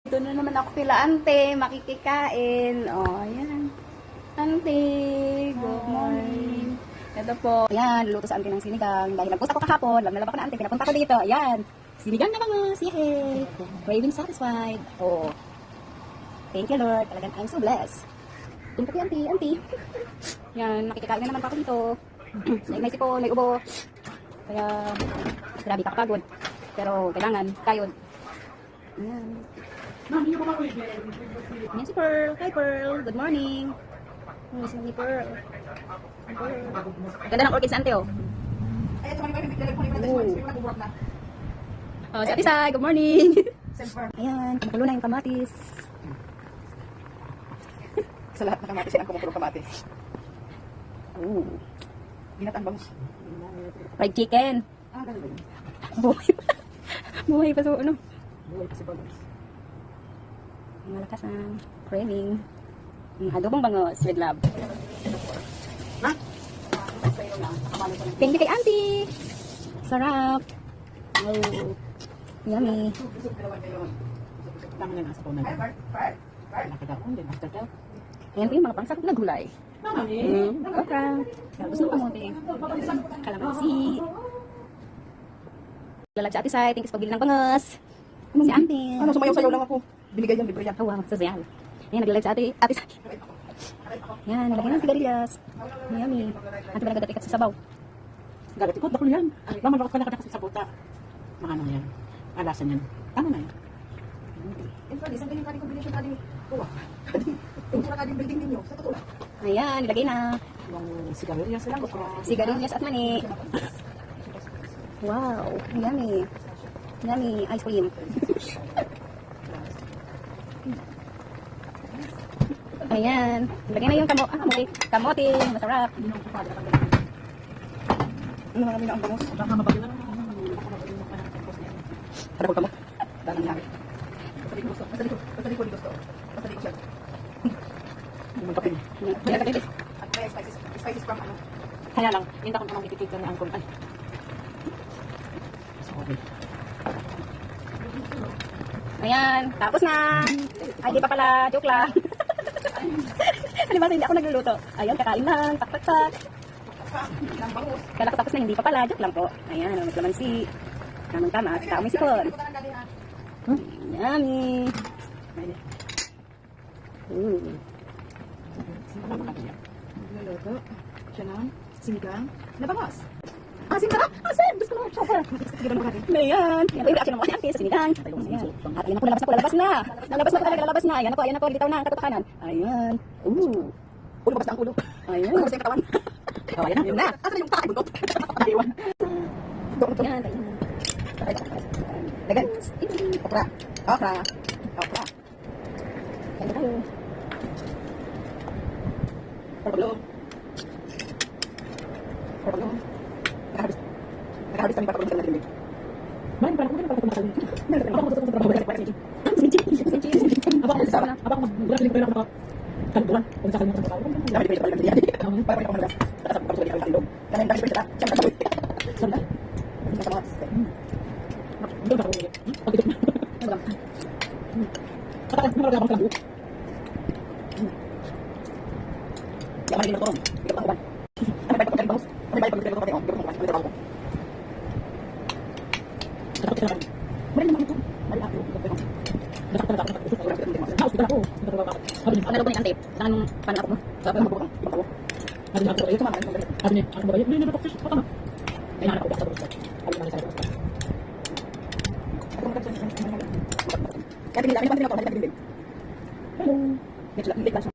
Dito na naman ako kila ante, makikikain. Oh, ayan. Ante, good morning. Ito po. Ayan, luluto sa ante ng sinigang. Dahil nagpost ako kahapon, alam na lang ako na ante, pinapunta ko dito. Ayan, sinigang na bangus. Yay! Craving satisfied. Oh. Thank you, Lord. Talagang I'm so blessed. Thank you, auntie. Yan, makikikain na naman pa ako dito. May sipon, may ubo. Kaya, grabe kakapagod. Pero, kailangan, kayod. Ayan. Ayan si Pearl. Hi, Pearl. Good morning. Oh, si Pearl. Ganda ng orchids, ante, oh. Oh, si Ate Sai. Good morning. Ayan, kumukulo na yung kamatis. Sa lahat ng kamatis yan ang kumukulong kamatis. Oh. Ginatang bangus. Fried chicken. Ganun. Buhay pa. Buhay pa so ano. Buhay pa si bangus. Malakas ang craving. Adobong bangos with love. Ha? Thank you kay auntie. Sarap. Oh. Yummy. Tama na nasa paunan. Nakakataon din. After that. Ayan po yung mga pangsakot na gulay. Okra. Gusto mo kamote. Kalamansi. Lalag sa Ate Sai. Thanks pagbili ng bangos. Si auntie. Ano, sumayaw-sayaw lang ako. Binigay yan, libre yan. Oh, wow. Sasayaw. Ayan, naglalag sa Ate Sai. Ayan, nalagyan ng sigarilyas. Yummy. Ate ba nagdatikat sa sabaw? Galit ko, dakol yan. Laman, bakit ka nakadakas sa buta? Mga ano yan. Alasan yan. Tama na yan. Isang ganyan kadi combination kadi. Kuha. Yung pura kadi building ninyo. Sa totoo. Ayan, nilagay na. Yung sigarilyas lang. Sigarilyas at mani. Wow, yummy. Yummy ice cream. Ayan, lagay na yung kamote, masarap. Ano nga namin ang bangus? Baka mabagyo na lang. Padahol ka mo. Dalang lang. Pasalik gusto. Pasalik ko gusto. Pasalik siya. Magkapin. At kaya spices from ano. Kaya lang, hindi ako naman ipipigil ni Uncle. Ay. Okay. Ayan, tapos na. Ay, di pa pala, joke lang. Ano ba, hindi ako nagluluto. Ayan, kakain lang, tak. Kala ko tapos na, hindi pa pala, joke lang po. Ayan, maglamansi. Tamang-tama, at tao may sipon. Yummy. Niluluto. Siya lang. Sinigang. Nabangos. Asim na lang. Asim. Gusto ko. Super. Ayan. Yan po yung reaction ng mga ate sa sinigang. Ayan. At ayan na po, lalabas na. Lalabas na. Ayan na po, litaw na ang katutahanan. Ayan. Ooh. Ulo, babas na ang ulo. Ayan. Ulo, babas na yung katawan. Kawayan na. Yun na. Asa na yung takay buntot? Naiwan. Ayan. Dagan. Okra. Okra. Ayan na tayo. Paglo. Nakahabis kami paglo ng tubig. Maraming pala kung pala kumakalin. Ako gusto ko trabaho kasi Aba ko mag-graduate pero ako kantuan kung saan mo trabaho. Dapat dito pala nandiyan. Para ko malas. Tapos pag sulit ako tindog. Kanin dahil pala siya trabaho. Sanda. Sa mga. Doon ako. Pag ito. Patay mo lang ang buo. Yaman din ako. Ikaw pa ba? Ano ba pagkain bangus? Ano ba pagkain bangus? Ano ba trabaho ko? Mari naman ito. Mari ako. Ang nalog ko ni Ante, saan mong panakap mo? Sabi mo bukang, bakaw. Sabi niya, ito mama, sabi niya, ako ba yun? Hindi, natakos, baka na. Ay, nahanap ko ba sa bukang. Sabi niya, sa bukang. Kaya pinila, ano ba tinapos? Hello. Medyo lang siya.